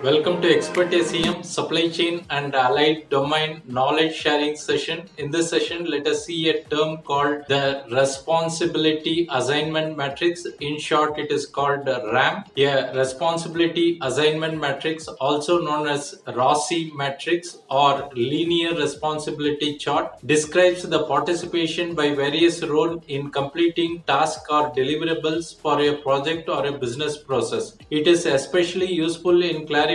Welcome to Expert SEM Supply Chain and Allied Domain Knowledge Sharing session. In this session, let us see a term called the Responsibility Assignment Matrix. In short, it is called RAM. A Responsibility Assignment Matrix, also known as ROSI matrix or Linear Responsibility Chart, describes the participation by various roles in completing tasks or deliverables for a project or a business process. It is especially useful in clarifying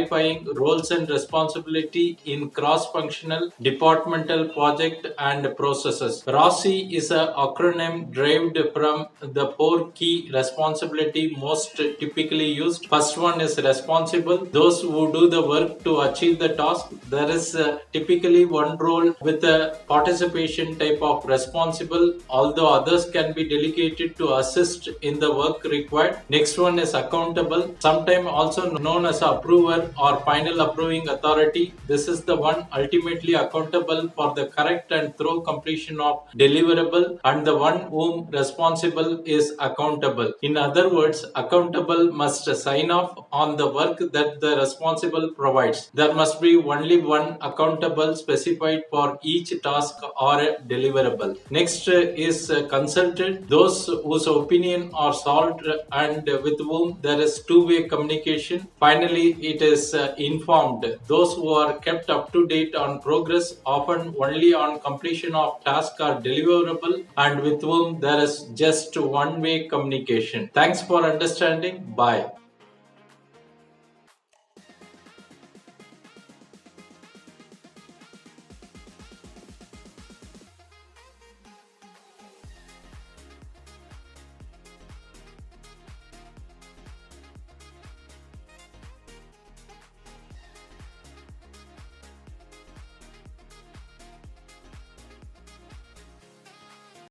roles and responsibility in cross-functional departmental project and processes. ROSI is an acronym derived from the four key responsibility most typically used. First one is responsible, those who do the work to achieve the task. There is typically one role with a participation type of responsible, although others can be delegated to assist in the work required. Next one is accountable, sometimes also known as approver or final approving authority. This is the one ultimately accountable for the correct and thorough completion of deliverable, and the one whom responsible is accountable. In other words, accountable must sign off on the work that the responsible provides. There must be only one accountable specified for each task or deliverable. Next is consulted, those whose opinion are sought and with whom there is two-way communication. Finally, it is informed, those who are kept up to date on progress, often only on completion of task or deliverable, and with whom there is just one-way communication. Thanks for understanding. Bye.